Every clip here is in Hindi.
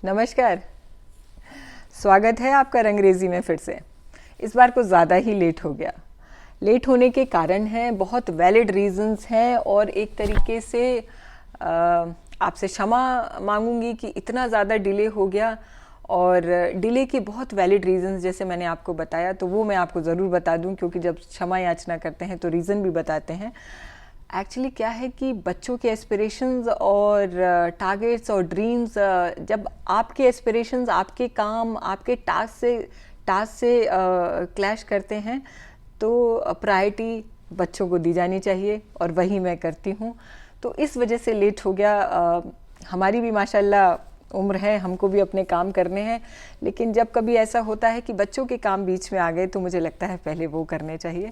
नमस्कार। स्वागत है आपका रंगरेजी में फिर से। इस बार कुछ ज़्यादा ही लेट हो गया। लेट होने के कारण हैं, बहुत वैलिड रीजंस हैं और एक तरीके से आपसे क्षमा मांगूंगी कि इतना ज़्यादा डिले हो गया। और डिले के बहुत वैलिड रीजंस जैसे मैंने आपको बताया, तो वो मैं आपको ज़रूर बता दूं, क्योंकि जब क्षमा याचना करते हैं तो रीज़न भी बताते हैं। एक्चुअली क्या है कि बच्चों के एस्पिरेशंस और टारगेट्स और ड्रीम्स, जब आपके एस्पिरेशंस, आपके काम, आपके टास्क से क्लैश करते हैं, तो प्रायोरिटी बच्चों को दी जानी चाहिए और वही मैं करती हूँ। तो इस वजह से लेट हो गया। हमारी भी माशाल्लाह उम्र है, हमको भी अपने काम करने हैं, लेकिन जब कभी ऐसा होता है कि बच्चों के काम बीच में आ गए तो मुझे लगता है पहले वो करने चाहिए,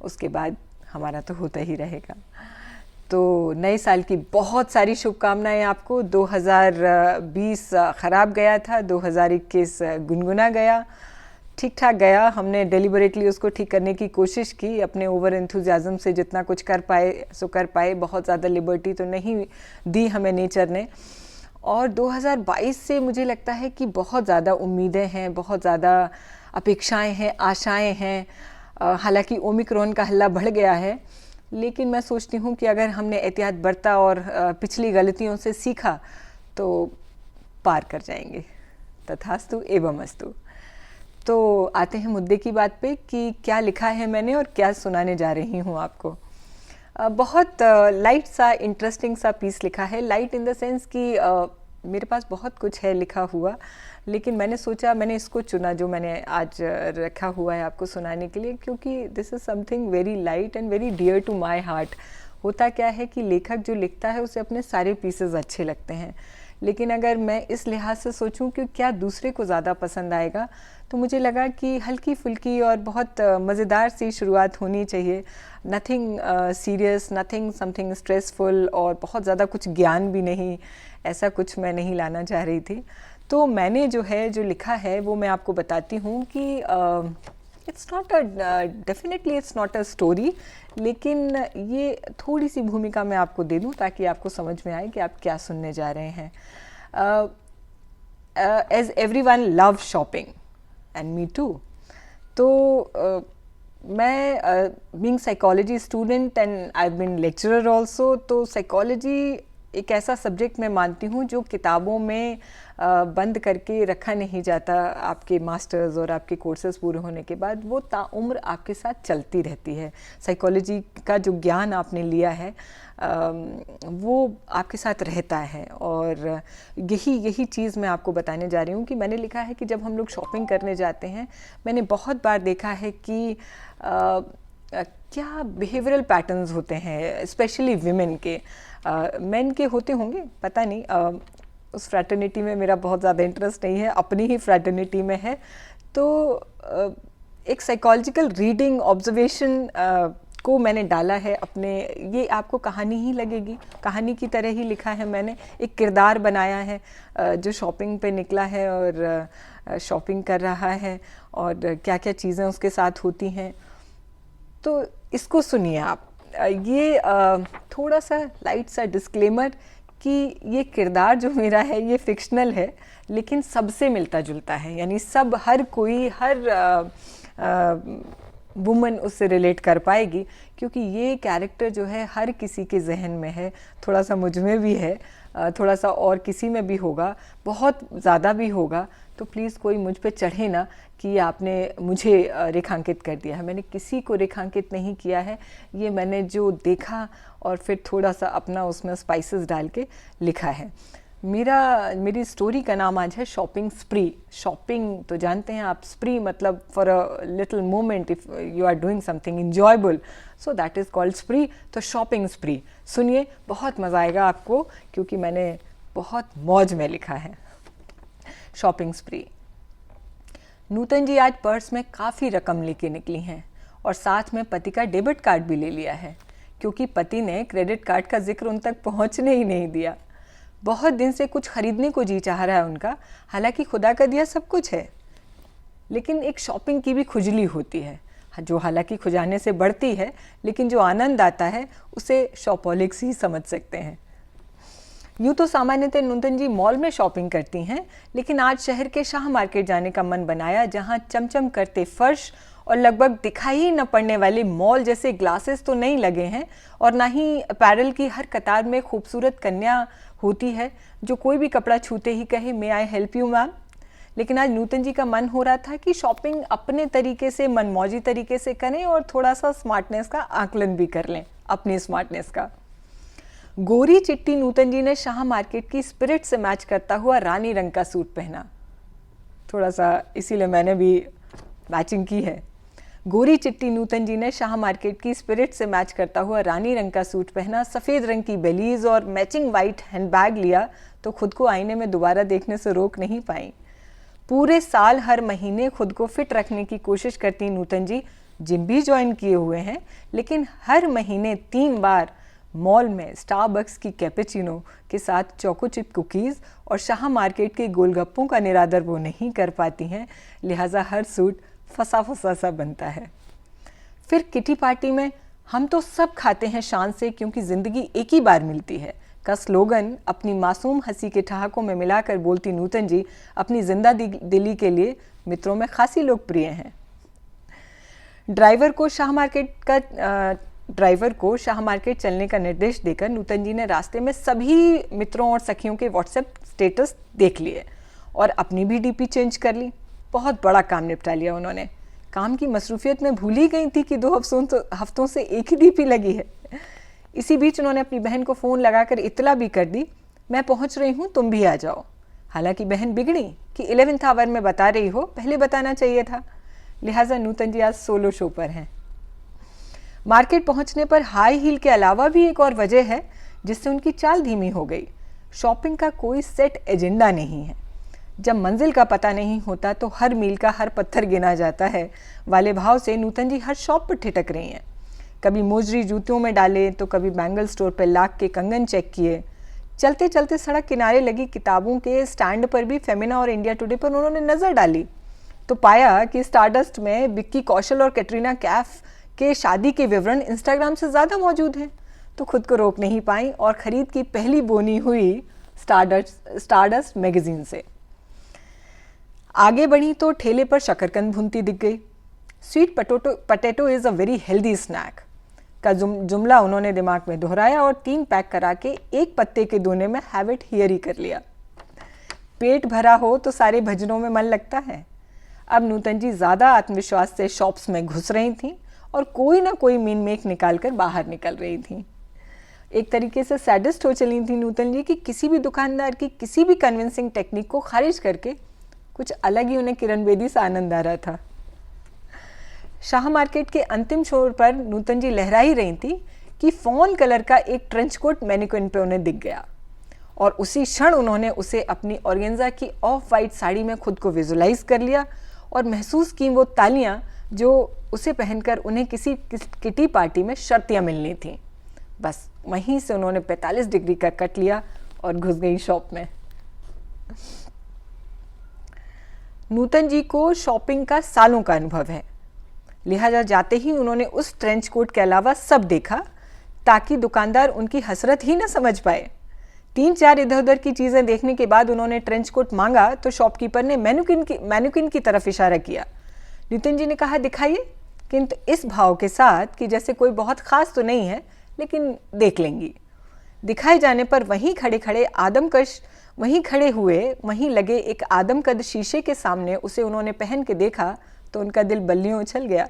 उसके बाद हमारा तो होता ही रहेगा। तो नए साल की बहुत सारी शुभकामनाएं आपको। 2020 ख़राब गया था, 2021 गुनगुना गया, ठीक ठाक गया। हमने डेलिबरेटली उसको ठीक करने की कोशिश की, अपने ओवर एंथुजियाज्म से जितना कुछ कर पाए सो कर पाए। बहुत ज़्यादा लिबर्टी तो नहीं दी हमें नेचर ने। और 2022 से मुझे लगता है कि बहुत ज़्यादा उम्मीदें हैं, बहुत ज़्यादा अपेक्षाएं हैं, आशाएं हैं। हालांकि ओमिक्रॉन का हल्ला बढ़ गया है, लेकिन मैं सोचती हूँ कि अगर हमने एहतियात बरता और पिछली गलतियों से सीखा तो पार कर जाएंगे। तथास्तु एवं अस्तु। तो आते हैं मुद्दे की बात पे कि क्या लिखा है मैंने और क्या सुनाने जा रही हूँ आपको। बहुत लाइट सा इंटरेस्टिंग सा पीस लिखा है। लाइट इन द सेंस कि मेरे पास बहुत कुछ है लिखा हुआ, लेकिन मैंने सोचा, मैंने इसको चुना जो मैंने आज रखा हुआ है आपको सुनाने के लिए, क्योंकि this is something very light and very dear to my heart. होता क्या है कि लेखक जो लिखता है उसे अपने सारे पीसेस अच्छे लगते हैं, लेकिन अगर मैं इस लिहाज से सोचूं कि क्या दूसरे को ज़्यादा पसंद आएगा, तो मुझे लगा कि हल्की फुल्की और बहुत मज़ेदार सी शुरुआत होनी चाहिए। Nothing serious, nothing something stressful, और बहुत ज़्यादा कुछ ज्ञान भी नहीं, ऐसा कुछ मैं नहीं लाना चाह रही थी। तो मैंने जो लिखा है वो मैं आपको बताती हूँ कि it's not a definitely it's not a story, लेकिन ये थोड़ी सी भूमिका मैं आपको दे दूँ ताकि आपको समझ में आए कि आप क्या सुनने जा रहे हैं। As everyone love shopping and me too. तो मैं being psychology student and I been lecturer also, तो साइकोलॉजी एक ऐसा सब्जेक्ट मैं मानती हूँ जो किताबों में बंद करके रखा नहीं जाता। आपके मास्टर्स और आपके कोर्सेज पूरे होने के बाद वो ताउम्र आपके साथ चलती रहती है। साइकोलॉजी का जो ज्ञान आपने लिया है वो आपके साथ रहता है। और यही चीज़ मैं आपको बताने जा रही हूँ कि मैंने लिखा है कि जब हम लोग शॉपिंग करने जाते हैं, मैंने बहुत बार देखा है कि क्या बिहेवियरल पैटर्न्स होते हैं, स्पेशली विमेन के। मेन के होते होंगे पता नहीं, उस फ्रैटर्निटी में मेरा बहुत ज़्यादा इंटरेस्ट नहीं है, अपनी ही फ्रैटर्निटी में है। तो एक साइकोलॉजिकल रीडिंग ऑब्जर्वेशन को मैंने डाला है अपने। ये आपको कहानी ही लगेगी, कहानी की तरह ही लिखा है मैंने। एक किरदार बनाया है जो शॉपिंग पे निकला है और शॉपिंग कर रहा है, और क्या क्या चीज़ें उसके साथ होती हैं। तो इसको सुनिए आप। ये थोड़ा सा लाइट सा डिस्क्लेमर कि ये किरदार जो मेरा है ये फिक्शनल है, लेकिन सबसे मिलता जुलता है। यानी सब, हर कोई, हर वुमन उससे रिलेट कर पाएगी, क्योंकि ये कैरेक्टर जो है हर किसी के जहन में है। थोड़ा सा मुझ में भी है, थोड़ा सा और किसी में भी होगा, बहुत ज़्यादा भी होगा। तो प्लीज़ कोई मुझ पे चढ़े ना कि आपने मुझे रेखांकित कर दिया है। मैंने किसी को रेखांकित नहीं किया है, ये मैंने जो देखा और फिर थोड़ा सा अपना उसमें स्पाइसेस डाल के लिखा है। मेरी स्टोरी का नाम आज है शॉपिंग स्प्री। शॉपिंग तो जानते हैं आप, स्प्री मतलब for a little moment, if you are doing something enjoyable, so that is called spree. तो शॉपिंग स्प्री सुनिए, बहुत मज़ा आएगा आपको, क्योंकि मैंने बहुत मौज में लिखा है। शॉपिंग स्प्री। नूतन जी आज पर्स में काफ़ी रकम लेके निकली हैं और साथ में पति का डेबिट कार्ड भी ले लिया है, क्योंकि पति ने क्रेडिट कार्ड का जिक्र उन तक पहुंचने ही नहीं दिया। बहुत दिन से कुछ खरीदने को जी चाह रहा है उनका, हालांकि खुदा का दिया सब कुछ है, लेकिन एक शॉपिंग की भी खुजली होती है, जो हालांकि खुजाने से बढ़ती है, लेकिन जो आनंद आता है उसे शॉपॉलिक्स ही समझ सकते हैं। यूँ तो सामान्यतः नूतन जी मॉल में शॉपिंग करती हैं, लेकिन आज शहर के शाह मार्केट जाने का मन बनाया, जहां चमचम करते फर्श और लगभग दिखाई ही न पड़ने वाले मॉल जैसे ग्लासेस तो नहीं लगे हैं, और ना ही अपैरल की हर कतार में खूबसूरत कन्या होती है जो कोई भी कपड़ा छूते ही कहे मे आई हेल्प यू मैम। लेकिन आज नूतन जी का मन हो रहा था कि शॉपिंग अपने तरीके से, मनमौजी तरीके से करें और थोड़ा सा स्मार्टनेस का आकलन भी कर लें, अपनी स्मार्टनेस का। गोरी चिट्टी नूतन जी ने शाह मार्केट की स्पिरिट से मैच करता हुआ रानी रंग का सूट पहना, थोड़ा सा इसीलिए मैंने भी मैचिंग की है। गोरी चिट्टी नूतन जी ने शाह मार्केट की स्पिरिट से मैच करता हुआ रानी रंग का सूट पहना, सफ़ेद रंग की बेलीज और मैचिंग वाइट हैंडबैग लिया तो खुद को आईने में दोबारा देखने से रोक नहीं पाई। पूरे साल हर महीने खुद को फिट रखने की कोशिश करती नूतन जी जिम भी ज्वाइन किए हुए हैं, लेकिन हर महीने 3 बार मॉल में स्टारबक्स की कैपेचिनो के साथ चोको चिप कुकीज़ और शाह मार्केट के गोलगप्पों का निरादर वो नहीं कर पाती हैं, लिहाजा हर सूट फंसा फंसा सा बनता है। फिर किटी पार्टी में हम तो सब खाते हैं शान से क्योंकि ज़िंदगी एक ही बार मिलती है का स्लोगन अपनी मासूम हंसी के ठहाकों में मिलाकर बोलती नूतन जी अपनी जिंदा दिली के लिए मित्रों में खासी लोकप्रिय हैं। ड्राइवर को शाह मार्केट चलने का निर्देश देकर नूतन जी ने रास्ते में सभी मित्रों और सखियों के व्हाट्सएप स्टेटस देख लिए और अपनी भी डीपी चेंज कर ली। बहुत बड़ा काम निपटा लिया उन्होंने। काम की मसरूफियत में भूल ही गई थी कि 2 हफ्तों से एक ही डीपी लगी है। इसी बीच उन्होंने अपनी बहन को फ़ोन लगाकर इतला भी कर दी, मैं पहुंच रही हूं, तुम भी आ जाओ। हालांकि बहन बिगड़ी कि 11th आवर में बता रही हो, पहले बताना चाहिए था। लिहाजा नूतन जी आज सोलो शो पर हैं। मार्केट पहुंचने पर हाई हील के अलावा भी एक और वजह है जिससे उनकी चाल धीमी हो गई। शॉपिंग का कोई सेट एजेंडा नहीं है। जब मंजिल का पता नहीं होता तो हर मील का हर पत्थर गिना जाता है वाले भाव से नूतन जी हर शॉप पर ठिठक रही हैं। कभी मोजरी जूतियों में डाले तो कभी बैंगल स्टोर पर लाख के कंगन चेक किए। चलते चलते सड़क किनारे लगी किताबों के स्टैंड पर भी फेमिना और इंडिया टुडे पर उन्होंने नज़र डाली तो पाया कि स्टारडस्ट में विक्की कौशल और कैटरीना कैफ के शादी के विवरण इंस्टाग्राम से ज़्यादा मौजूद हैं। तो खुद को रोक नहीं पाई और ख़रीद की पहली बोनी हुई स्टारडस्ट मैगजीन से। आगे बढ़ी तो ठेले पर शकरकंद भूनती दिख गई। Sweet potato is a very healthy snack का जुमला उन्होंने दिमाग में दोहराया और 3 पैक करा के एक पत्ते के दोने में हैबिट हियर ही कर लिया। पेट भरा हो तो सारे भजनों में मन लगता है। अब नूतन जी ज़्यादा आत्मविश्वास से शॉप्स में घुस रही थीं और कोई ना कोई मीन मेक निकाल कर बाहर निकल रही थीं। एक तरीके से सैडिस्ट हो चली थी नूतन जी कि किसी भी दुकानदार की किसी भी कन्विंसिंग टेक्निक को खारिज करके कुछ अलग ही उन्हें किरण बेदी से आनंद आ रहा था। शाह मार्केट के अंतिम छोर पर नूतन जी लहरा ही रही थी कि फॉन कलर का एक ट्रेंच कोट मैनिक्विन पे उन्हें दिख गया और उसी क्षण उन्होंने उसे अपनी ऑर्गेन्जा की ऑफ वाइट साड़ी में खुद को विजुलाइज कर लिया और महसूस की वो तालियां जो उसे पहनकर उन्हें किसी किटी पार्टी में शर्तियां मिलनी थीं। बस वहीं से उन्होंने 45 डिग्री का कट लिया और घुस गई शॉप में। नूतन जी को शॉपिंग का सालों का अनुभव है, लिहाजा जाते ही उन्होंने उस ट्रेंच कोट के अलावा सब देखा ताकि दुकानदार उनकी हसरत ही न समझ पाए। 3-4 इधर उधर की चीज़ें देखने के बाद उन्होंने ट्रेंच कोट मांगा तो शॉपकीपर ने मैनुकिन की तरफ इशारा किया। नितिन जी ने कहा दिखाइए, किंतु इस भाव के साथ कि जैसे कोई बहुत ख़ास तो नहीं है लेकिन देख लेंगी। दिखाए जाने पर वहीं वहीं लगे एक आदमकद शीशे के सामने उसे उन्होंने पहन के देखा तो उनका दिल बल्लियों उछल गया।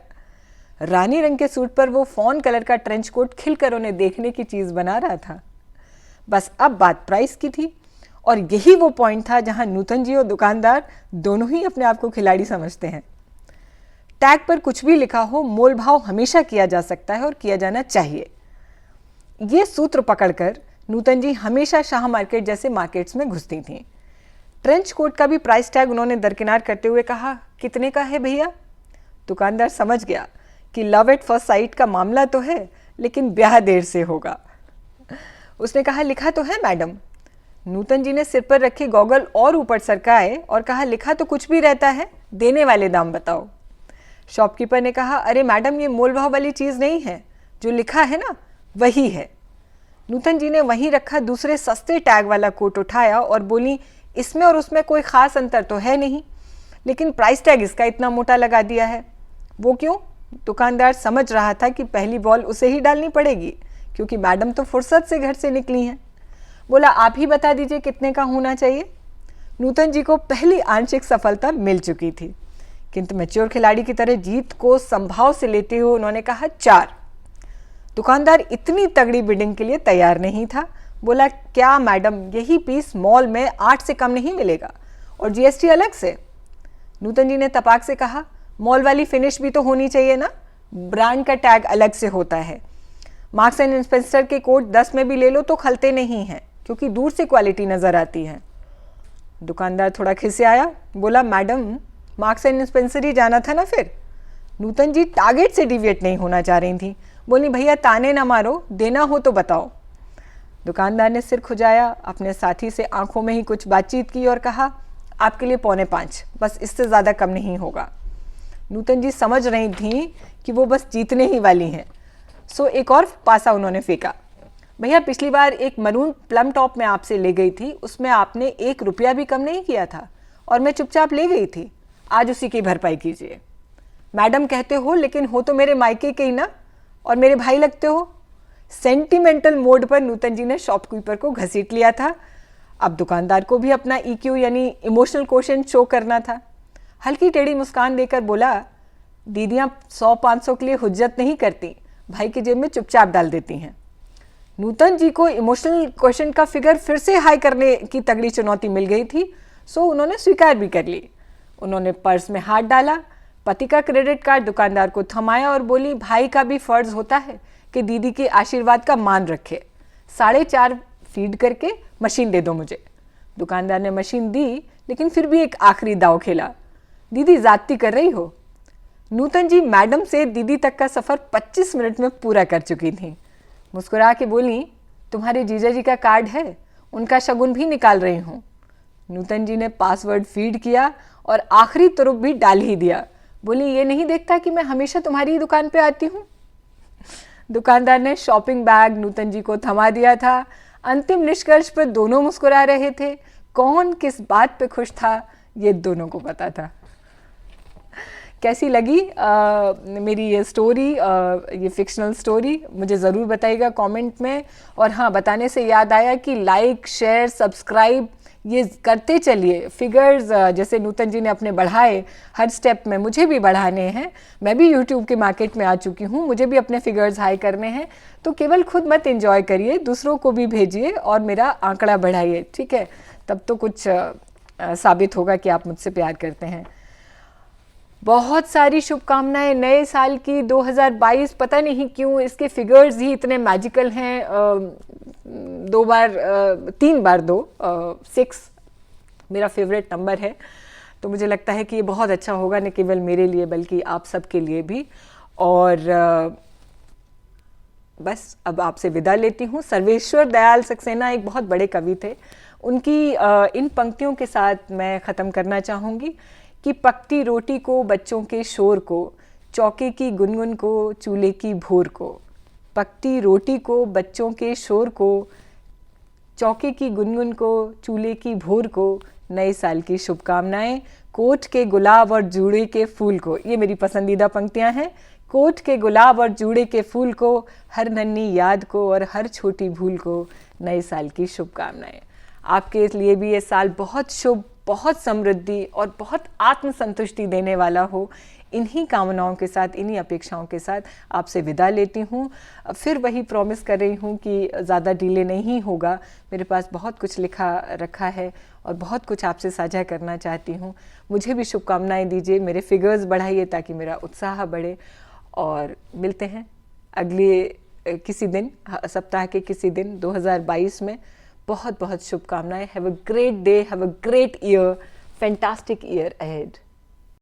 रानी रंग के सूट पर वो फॉन कलर का ट्रेंच कोट खिलकर उन्हें देखने की चीज़ बना रहा था। बस अब बात प्राइस की थी और यही वो पॉइंट था जहां नूतन जी और दुकानदार दोनों ही अपने आप को खिलाड़ी समझते हैं। टैग पर कुछ भी लिखा हो, मोल भाव हमेशा किया जा सकता है और किया जाना चाहिए। ये सूत्र पकड़कर नूतन जी हमेशा शाह मार्केट जैसे मार्केट्स में घुसती थीं। ट्रेंच कोट का भी प्राइस टैग उन्होंने दरकिनार करते हुए कहा, कितने का है भैया? दुकानदार समझ गया कि लव एट फर्स्ट साइट का मामला तो है लेकिन ब्याह देर से होगा। उसने कहा, लिखा तो है मैडम। नूतन जी ने सिर पर रखे गॉगल और ऊपर सरकाए और कहा, लिखा तो कुछ भी रहता है, देने वाले दाम बताओ। शॉपकीपर ने कहा, अरे मैडम, ये मोल भाव वाली चीज़ नहीं है, जो लिखा है ना वही है। नूतन जी ने वहीं रखा दूसरे सस्ते टैग वाला कोट उठाया और बोली, इसमें और उसमें कोई ख़ास अंतर तो है नहीं, लेकिन प्राइस टैग इसका इतना मोटा लगा दिया है। वो क्यों? दुकानदार समझ रहा था कि पहली बॉल उसे ही डालनी पड़ेगी, क्योंकि मैडम तो फुर्सत से घर से निकली हैं। बोला, आप ही बता दीजिए कितने का होना चाहिए। नूतन जी को पहली आंशिक सफलता मिल चुकी थी, किंतु मैच्योर खिलाड़ी की तरह जीत को संभाव से लेते हुए उन्होंने कहा 4। दुकानदार इतनी तगड़ी बिडिंग के लिए तैयार नहीं था। बोला, क्या मैडम, यही पीस मॉल में 8 से कम नहीं मिलेगा और जीएसटी अलग से? नूतन जी ने तपाक से कहा, मॉल वाली फिनिश भी तो होनी चाहिए ना, ब्रांड का टैग अलग से होता है। मार्क्स एंड स्पेंसर के कोट 10 में भी ले लो तो खलते नहीं हैं, क्योंकि दूर से क्वालिटी नजर आती है। दुकानदार थोड़ा खिसे आया। बोला, मैडम, मार्क्स एंड स्पेंसर ही जाना था ना फिर। नूतन जी टारगेट से डिविएट नहीं होना चाह रही थी। बोली, भैया ताने ना मारो, देना हो तो बताओ। दुकानदार ने सिर खुजाया, अपने साथी से आंखों में ही कुछ बातचीत की और कहा, आपके लिए 4.25, बस इससे ज़्यादा कम नहीं होगा। नूतन जी समझ रही थी कि वो बस जीतने ही वाली हैं, सो एक और पासा उन्होंने फेंका। भैया, पिछली बार एक मरून प्लम टॉप में आपसे ले गई थी, उसमें आपने 1 रुपया भी कम नहीं किया था और मैं चुपचाप ले गई थी। आज उसी की भरपाई कीजिए। मैडम कहते हो, लेकिन हो तो मेरे मायके के ही ना, और मेरे भाई लगते हो। सेंटिमेंटल मोड पर नूतन जी ने शॉपकीपर को घसीट लिया था। अब दुकानदार को भी अपना EQ यानी इमोशनल क्वोशेंट शो करना था। हल्की टेढ़ी मुस्कान देकर बोला, दीदियाँ 100-500 के लिए हुज्जत नहीं करती, भाई की जेब में चुपचाप डाल देती हैं। नूतन जी को इमोशनल क्वेश्चन का फिगर फिर से हाई करने की तगड़ी चुनौती मिल गई थी, सो उन्होंने स्वीकार भी कर ली। उन्होंने पर्स में हाथ डाला, पति का क्रेडिट कार्ड दुकानदार को थमाया और बोली, भाई का भी फर्ज होता है कि दीदी के आशीर्वाद का मान रखे। 4.5 फीड करके मशीन दे दो मुझे। दुकानदार ने मशीन दी, लेकिन फिर भी एक आखिरी दाव खेला। दीदी जाती कर रही हो। नूतन जी मैडम से दीदी तक का सफ़र 25 मिनट में पूरा कर चुकी थी। मुस्कुरा के बोली, तुम्हारे जीजा जी का कार्ड है, उनका शगुन भी निकाल रही हूँ। नूतन जी ने पासवर्ड फीड किया और आखिरी तुरुप भी डाल ही दिया। बोली, ये नहीं देखता कि मैं हमेशा तुम्हारी ही दुकान पे आती हूँ। दुकानदार ने शॉपिंग बैग नूतन जी को थमा दिया था। अंतिम निष्कर्ष पर दोनों मुस्कुरा रहे थे। कौन किस बात पे खुश था, ये दोनों को पता था। कैसी लगी मेरी ये स्टोरी, ये फिक्शनल स्टोरी, मुझे ज़रूर बताइएगा कमेंट में। और हाँ, बताने से याद आया कि लाइक, शेयर, सब्सक्राइब ये करते चलिए। फिगर्स जैसे नूतन जी ने अपने बढ़ाए, हर स्टेप में मुझे भी बढ़ाने हैं। मैं भी यूट्यूब के मार्केट में आ चुकी हूँ, मुझे भी अपने फिगर्स हाई करने हैं। तो केवल खुद मत एंजॉय करिए, दूसरों को भी भेजिए और मेरा आंकड़ा बढ़ाइए, ठीक है? तब तो कुछ साबित होगा कि आप मुझसे प्यार करते हैं। बहुत सारी शुभकामनाएं नए साल की 2022। पता नहीं क्यों इसके फिगर्स ही इतने मैजिकल हैं। 3 बार 2, 6 मेरा फेवरेट नंबर है, तो मुझे लगता है कि ये बहुत अच्छा होगा, न केवल मेरे लिए बल्कि आप सबके लिए भी। और बस अब आपसे विदा लेती हूँ। सर्वेश्वर दयाल सक्सेना एक बहुत बड़े कवि थे, उनकी इन पंक्तियों के साथ मैं ख़त्म करना चाहूँगी कि पकती रोटी को, बच्चों के शोर को, चौके की गुनगुन को, चूल्हे की भोर को। पकती रोटी को, बच्चों के शोर को, चौके की गुनगुन को, चूल्हे की भोर को, नए साल की शुभकामनाएं। कोट के गुलाब और जूड़े के फूल को, ये मेरी पसंदीदा पंक्तियां हैं। कोट के गुलाब और जूड़े के फूल को, हर नन्ही याद को और हर छोटी भूल को, नए साल की शुभकामनाएं। आपके लिए भी ये साल बहुत शुभ, बहुत समृद्धि और बहुत आत्मसंतुष्टि देने वाला हो। इन्हीं कामनाओं के साथ, इन्हीं अपेक्षाओं के साथ आपसे विदा लेती हूँ। फिर वही प्रॉमिस कर रही हूँ कि ज़्यादा डिले नहीं होगा। मेरे पास बहुत कुछ लिखा रखा है और बहुत कुछ आपसे साझा करना चाहती हूँ। मुझे भी शुभकामनाएं दीजिए, मेरे फिगर्स बढ़ाइए ताकि मेरा उत्साह बढ़े। और मिलते हैं अगले किसी दिन, सप्ताह के किसी दिन 2022 में। बहुत बहुत शुभकामनाएं। Have a great day, have a great year, fantastic year ahead.